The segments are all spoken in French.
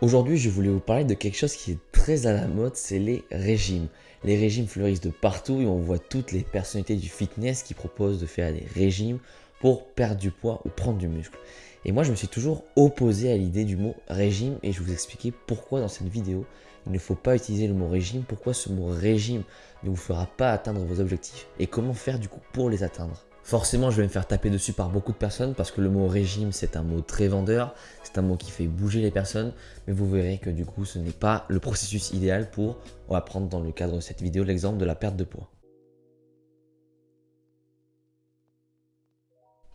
Aujourd'hui, je voulais vous parler de quelque chose qui est très à la mode, c'est les régimes. Les régimes fleurissent de partout et on voit toutes les personnalités du fitness qui proposent de faire des régimes pour perdre du poids ou prendre du muscle. Et moi, je me suis toujours opposé à l'idée du mot régime et je vais vous expliquer pourquoi dans cette vidéo il ne faut pas utiliser le mot régime, pourquoi ce mot régime ne vous fera pas atteindre vos objectifs et comment faire du coup pour les atteindre. Forcément, je vais me faire taper dessus par beaucoup de personnes parce que le mot régime, c'est un mot très vendeur, c'est un mot qui fait bouger les personnes, mais vous verrez que du coup, ce n'est pas le processus idéal pour, on va prendre dans le cadre de cette vidéo l'exemple de la perte de poids.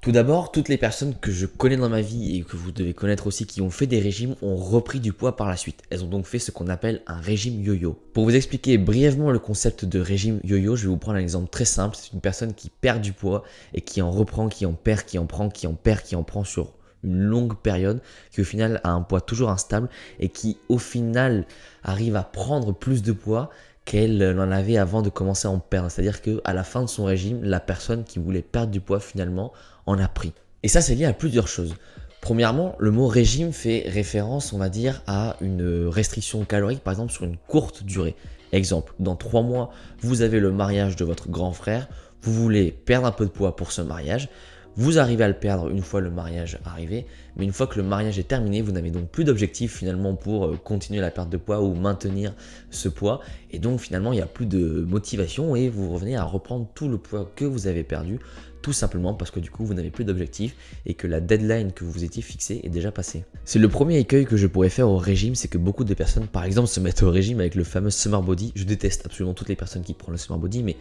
Tout d'abord, toutes les personnes que je connais dans ma vie et que vous devez connaître aussi qui ont fait des régimes ont repris du poids par la suite. Elles ont donc fait ce qu'on appelle un régime yo-yo. Pour vous expliquer brièvement le concept de régime yo-yo, je vais vous prendre un exemple très simple. C'est une personne qui perd du poids et qui en reprend, qui en perd, qui en prend, qui en perd, qui en prend sur une longue période, qui au final a un poids toujours instable et qui au final arrive à prendre plus de poids qu'elle en avait avant de commencer à en perdre. C'est-à-dire qu'à la fin de son régime, la personne qui voulait perdre du poids finalement en a pris. Et ça, c'est lié à plusieurs choses. Premièrement, le mot régime fait référence, on va dire, à une restriction calorique, par exemple, sur une courte durée. Exemple, dans 3 mois, vous avez le mariage de votre grand frère, vous voulez perdre un peu de poids pour ce mariage, vous arrivez à le perdre une fois le mariage arrivé, mais une fois que le mariage est terminé, vous n'avez donc plus d'objectif finalement pour continuer la perte de poids ou maintenir ce poids. Et donc finalement, il n'y a plus de motivation et vous revenez à reprendre tout le poids que vous avez perdu, tout simplement parce que du coup, vous n'avez plus d'objectif et que la deadline que vous vous étiez fixée est déjà passée. C'est le premier écueil que je pourrais faire au régime, c'est que beaucoup de personnes, par exemple, se mettent au régime avec le fameux summer body. Je déteste absolument toutes les personnes qui prennent le summer body, mais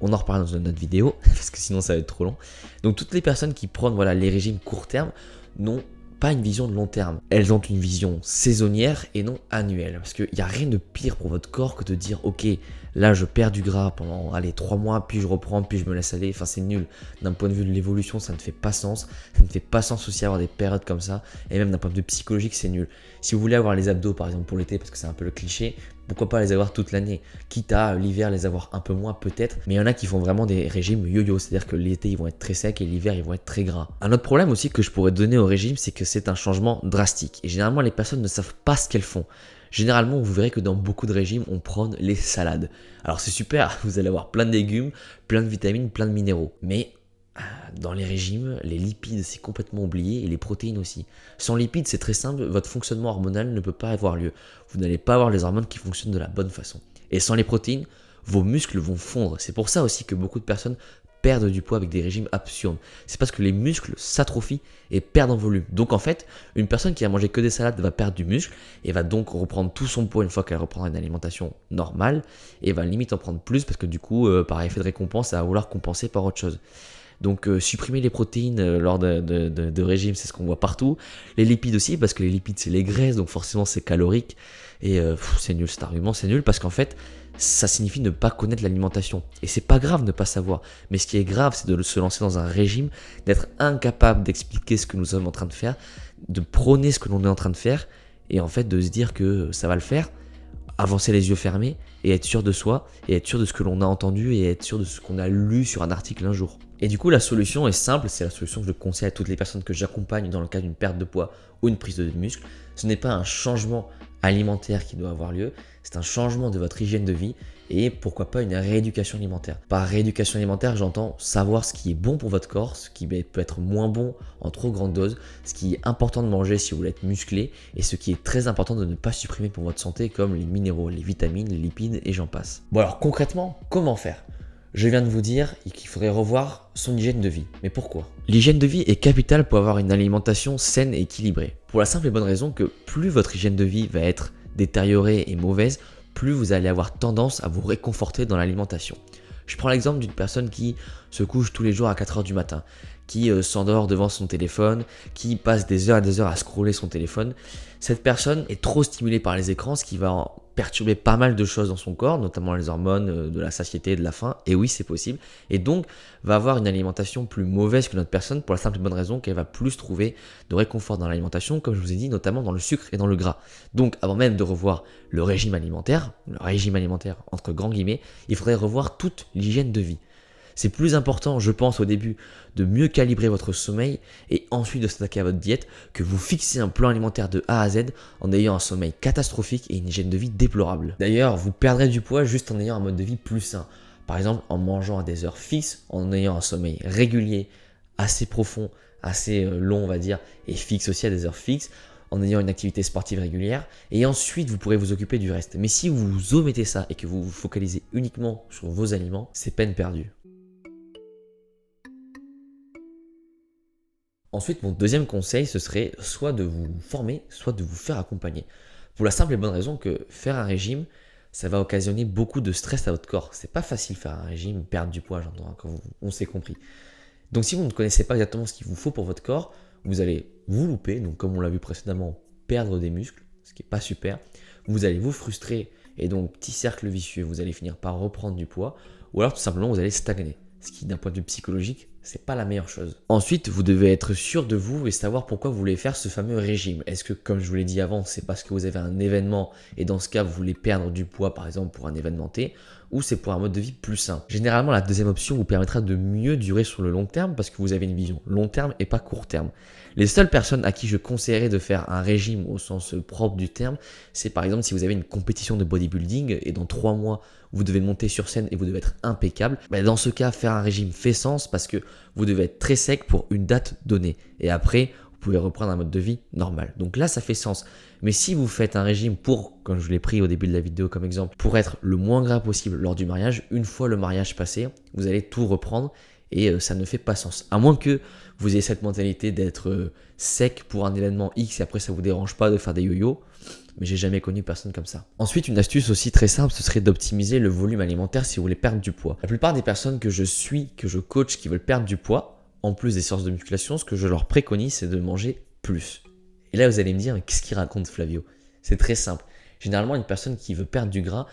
on en reparle dans une autre vidéo, parce que sinon ça va être trop long. Donc toutes les personnes qui prennent les régimes court terme n'ont pas une vision de long terme. Elles ont une vision saisonnière et non annuelle. Parce qu'il n'y a rien de pire pour votre corps que de dire ok, là je perds du gras pendant 3 mois, puis je reprends, puis je me laisse aller. Enfin c'est nul. D'un point de vue de l'évolution, ça ne fait pas sens. Ça ne fait pas sens aussi avoir des périodes comme ça. Et même d'un point de vue psychologique, c'est nul. Si vous voulez avoir les abdos par exemple pour l'été, parce que c'est un peu le cliché, pourquoi pas les avoir toute l'année, quitte à l'hiver les avoir un peu moins peut-être, mais il y en a qui font vraiment des régimes yo-yo, c'est-à-dire que l'été ils vont être très secs et l'hiver ils vont être très gras. Un autre problème aussi que je pourrais donner au régime, c'est que c'est un changement drastique et généralement les personnes ne savent pas ce qu'elles font. Généralement, vous verrez que dans beaucoup de régimes, on prône les salades. Alors c'est super, vous allez avoir plein de légumes, plein de vitamines, plein de minéraux, mais dans les régimes, les lipides c'est complètement oublié et les protéines aussi. Sans lipides, c'est très simple, votre fonctionnement hormonal ne peut pas avoir lieu. Vous n'allez pas avoir les hormones qui fonctionnent de la bonne façon. Et sans les protéines, vos muscles vont fondre. C'est pour ça aussi que beaucoup de personnes perdent du poids avec des régimes absurdes. C'est parce que les muscles s'atrophient et perdent en volume. Donc en fait, une personne qui a mangé que des salades va perdre du muscle et va donc reprendre tout son poids une fois qu'elle reprendra une alimentation normale et va limite en prendre plus parce que du coup, par effet de récompense, elle va vouloir compenser par autre chose. Donc supprimer les protéines lors de régime, c'est ce qu'on voit partout. Les lipides aussi, parce que les lipides c'est les graisses, donc forcément c'est calorique. Et c'est nul cet argument, c'est nul parce qu'en fait, ça signifie ne pas connaître l'alimentation. Et c'est pas grave de ne pas savoir. Mais ce qui est grave, c'est de se lancer dans un régime, d'être incapable d'expliquer ce que nous sommes en train de faire, de prôner ce que l'on est en train de faire, et en fait de se dire que ça va le faire, avancer les yeux fermés et être sûr de soi et être sûr de ce que l'on a entendu et être sûr de ce qu'on a lu sur un article un jour. Et du coup, la solution est simple, c'est la solution que je conseille à toutes les personnes que j'accompagne dans le cas d'une perte de poids ou une prise de muscle. Ce n'est pas un changement alimentaire qui doit avoir lieu, c'est un changement de votre hygiène de vie et pourquoi pas une rééducation alimentaire. Par rééducation alimentaire, j'entends savoir ce qui est bon pour votre corps, ce qui peut être moins bon en trop grande dose, ce qui est important de manger si vous voulez être musclé et ce qui est très important de ne pas supprimer pour votre santé comme les minéraux, les vitamines, les lipides et j'en passe. Bon alors concrètement, comment faire ? Je viens de vous dire qu'il faudrait revoir son hygiène de vie. Mais pourquoi ? L'hygiène de vie est capitale pour avoir une alimentation saine et équilibrée. Pour la simple et bonne raison que plus votre hygiène de vie va être détériorée et mauvaise, plus vous allez avoir tendance à vous réconforter dans l'alimentation. Je prends l'exemple d'une personne qui se couche tous les jours à 4 heures du matin, qui s'endort devant son téléphone, qui passe des heures et des heures à scroller son téléphone. Cette personne est trop stimulée par les écrans, ce qui va perturber pas mal de choses dans son corps, notamment les hormones de la satiété et de la faim, et oui c'est possible, et donc va avoir une alimentation plus mauvaise que notre personne pour la simple et bonne raison qu'elle va plus trouver de réconfort dans l'alimentation, comme je vous ai dit, notamment dans le sucre et dans le gras. Donc avant même de revoir le régime alimentaire entre grands guillemets, il faudrait revoir toute l'hygiène de vie. C'est plus important, je pense, au début, de mieux calibrer votre sommeil et ensuite de s'attaquer à votre diète que vous fixer un plan alimentaire de A à Z en ayant un sommeil catastrophique et une hygiène de vie déplorable. D'ailleurs, vous perdrez du poids juste en ayant un mode de vie plus sain. Par exemple, en mangeant à des heures fixes, en ayant un sommeil régulier, assez profond, assez long, on va dire, et fixe aussi à des heures fixes, en ayant une activité sportive régulière, et ensuite vous pourrez vous occuper du reste. Mais si vous omettez ça et que vous vous focalisez uniquement sur vos aliments, c'est peine perdue. Ensuite, mon deuxième conseil, ce serait soit de vous former, soit de vous faire accompagner. Pour la simple et bonne raison que faire un régime, ça va occasionner beaucoup de stress à votre corps. C'est pas facile faire un régime, perdre du poids, j'entends, hein, on s'est compris. Donc si vous ne connaissez pas exactement ce qu'il vous faut pour votre corps, vous allez vous louper, donc comme on l'a vu précédemment, perdre des muscles, ce qui n'est pas super. Vous allez vous frustrer et donc petit cercle vicieux, vous allez finir par reprendre du poids ou alors tout simplement vous allez stagner, ce qui d'un point de vue psychologique, c'est pas la meilleure chose. Ensuite, vous devez être sûr de vous et savoir pourquoi vous voulez faire ce fameux régime. Est-ce que, comme je vous l'ai dit avant, c'est parce que vous avez un événement et dans ce cas, vous voulez perdre du poids par exemple pour un événement T, ou c'est pour un mode de vie plus sain? Généralement, la deuxième option vous permettra de mieux durer sur le long terme parce que vous avez une vision long terme et pas court terme. Les seules personnes à qui je conseillerais de faire un régime au sens propre du terme, c'est par exemple si vous avez une compétition de bodybuilding et dans 3 mois, vous devez monter sur scène et vous devez être impeccable. Dans ce cas, faire un régime fait sens parce que vous devez être très sec pour une date donnée. Et après, vous pouvez reprendre un mode de vie normal. Donc là, ça fait sens. Mais si vous faites un régime pour, comme je l'ai pris au début de la vidéo comme exemple, pour être le moins gras possible lors du mariage, une fois le mariage passé, vous allez tout reprendre et ça ne fait pas sens. À moins que vous ayez cette mentalité d'être sec pour un événement X et après ça vous dérange pas de faire des yo-yo. Mais j'ai jamais connu personne comme ça. Ensuite, une astuce aussi très simple, ce serait d'optimiser le volume alimentaire si vous voulez perdre du poids. La plupart des personnes que je suis, que je coach, qui veulent perdre du poids, en plus des séances de musculation, ce que je leur préconise, c'est de manger plus. Et là, vous allez me dire, mais qu'est-ce qu'il raconte Flavio? C'est très simple. Généralement, une personne qui veut perdre du gras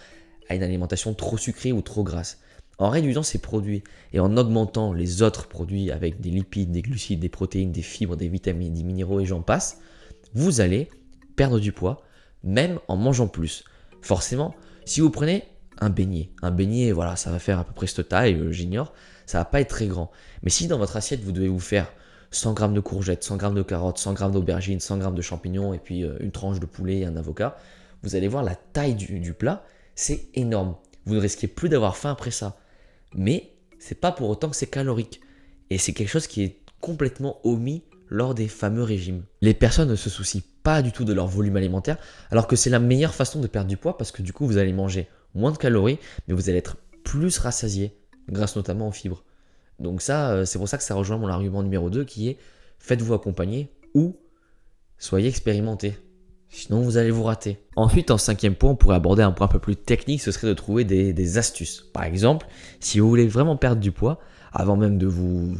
a une alimentation trop sucrée ou trop grasse. En réduisant ces produits et en augmentant les autres produits avec des lipides, des glucides, des protéines, des fibres, des vitamines, des minéraux et j'en passe, vous allez perdre du poids même en mangeant plus. Forcément, si vous prenez un beignet, voilà, ça va faire à peu près cette taille, j'ignore, ça va pas être très grand. Mais si dans votre assiette, vous devez vous faire 100 g de courgettes, 100 g de carottes, 100 g d'aubergines, 100 g de champignons et puis une tranche de poulet et un avocat, vous allez voir la taille du plat, c'est énorme. Vous ne risquez plus d'avoir faim après ça. Mais c'est pas pour autant que c'est calorique. Et c'est quelque chose qui est complètement omis lors des fameux régimes. Les personnes ne se soucient pas du tout de leur volume alimentaire, alors que c'est la meilleure façon de perdre du poids parce que du coup vous allez manger moins de calories, mais vous allez être plus rassasié, grâce notamment aux fibres. Donc ça, c'est pour ça que ça rejoint mon argument numéro 2 qui est faites-vous accompagner ou soyez expérimenté. Sinon, vous allez vous rater. Ensuite, en cinquième point, on pourrait aborder un point un peu plus technique, ce serait de trouver des astuces. Par exemple, si vous voulez vraiment perdre du poids, avant même de vous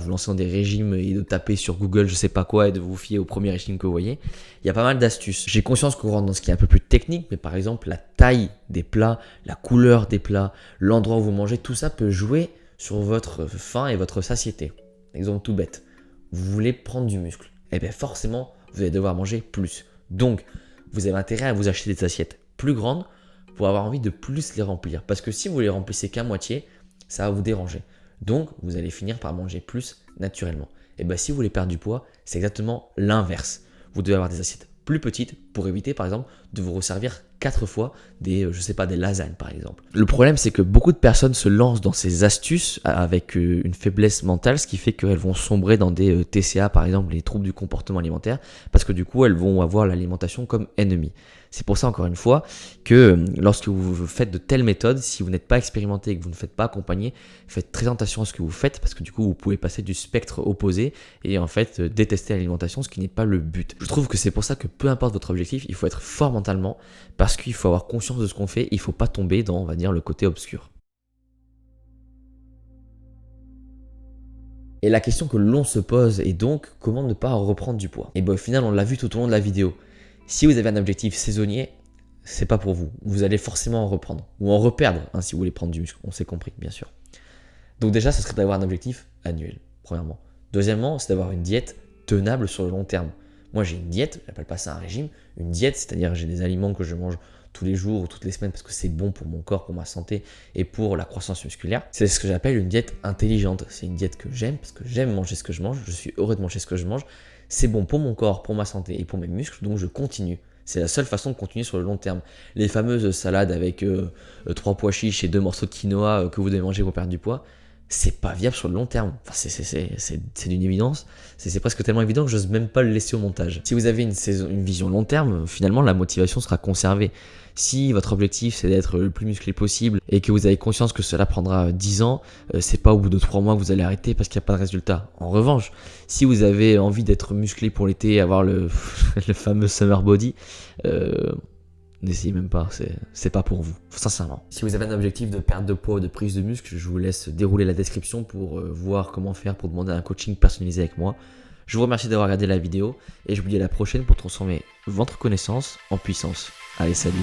lancer dans des régimes et de taper sur Google je sais pas quoi et de vous fier au premier régime que vous voyez, il y a pas mal d'astuces. J'ai conscience qu'on rentre dans ce qui est un peu plus technique, mais par exemple, la taille des plats, la couleur des plats, l'endroit où vous mangez, tout ça peut jouer sur votre faim et votre satiété. Exemple tout bête, vous voulez prendre du muscle, et bien forcément, vous allez devoir manger plus. Donc, vous avez intérêt à vous acheter des assiettes plus grandes pour avoir envie de plus les remplir. Parce que si vous les remplissez qu'à moitié, ça va vous déranger. Donc, vous allez finir par manger plus naturellement. Et bien, si vous voulez perdre du poids, c'est exactement l'inverse. Vous devez avoir des assiettes plus petites pour éviter, par exemple, de vous resservir 4 fois des lasagnes, par exemple. Le problème, c'est que beaucoup de personnes se lancent dans ces astuces avec une faiblesse mentale, ce qui fait qu'elles vont sombrer dans des TCA, par exemple, les troubles du comportement alimentaire, parce que du coup, elles vont avoir l'alimentation comme ennemie. C'est pour ça, encore une fois, que lorsque vous faites de telles méthodes, si vous n'êtes pas expérimenté et que vous ne faites pas accompagner, faites très attention à ce que vous faites, parce que du coup, vous pouvez passer du spectre opposé et en fait détester l'alimentation, ce qui n'est pas le but. Je trouve que c'est pour ça que peu importe votre objectif, il faut être fort mentalement, parce qu'il faut avoir conscience de ce qu'on fait, il ne faut pas tomber dans, on va dire, le côté obscur. Et la question que l'on se pose est donc, comment ne pas reprendre du poids? Et bien au final, on l'a vu tout au long de la vidéo. Si vous avez un objectif saisonnier, c'est pas pour vous. Vous allez forcément en reprendre, ou en reperdre, si vous voulez prendre du muscle, on s'est compris, bien sûr. Donc déjà, ce serait d'avoir un objectif annuel, premièrement. Deuxièmement, c'est d'avoir une diète tenable sur le long terme. Moi j'ai une diète, j'appelle pas ça un régime, une diète, c'est-à-dire j'ai des aliments que je mange tous les jours ou toutes les semaines parce que c'est bon pour mon corps, pour ma santé et pour la croissance musculaire. C'est ce que j'appelle une diète intelligente. C'est une diète que j'aime parce que j'aime manger ce que je mange, je suis heureux de manger ce que je mange. C'est bon pour mon corps, pour ma santé et pour mes muscles, donc je continue. C'est la seule façon de continuer sur le long terme. Les fameuses salades avec 3 pois chiches et 2 morceaux de quinoa que vous devez manger pour perdre du poids, c'est pas viable sur le long terme. Enfin, c'est d'une évidence. C'est presque tellement évident que j'ose même pas le laisser au montage. Si vous avez une vision long terme, finalement la motivation sera conservée. Si votre objectif c'est d'être le plus musclé possible et que vous avez conscience que cela prendra 10 ans, c'est pas au bout de 3 mois que vous allez arrêter parce qu'il n'y a pas de résultat. En revanche, si vous avez envie d'être musclé pour l'été, avoir le, le fameux summer body, n'essayez même pas, c'est pas pour vous, sincèrement. Si vous avez un objectif de perte de poids ou de prise de muscle, je vous laisse dérouler la description pour voir comment faire pour demander un coaching personnalisé avec moi. Je vous remercie d'avoir regardé la vidéo et je vous dis à la prochaine pour transformer votre connaissance en puissance. Allez, salut!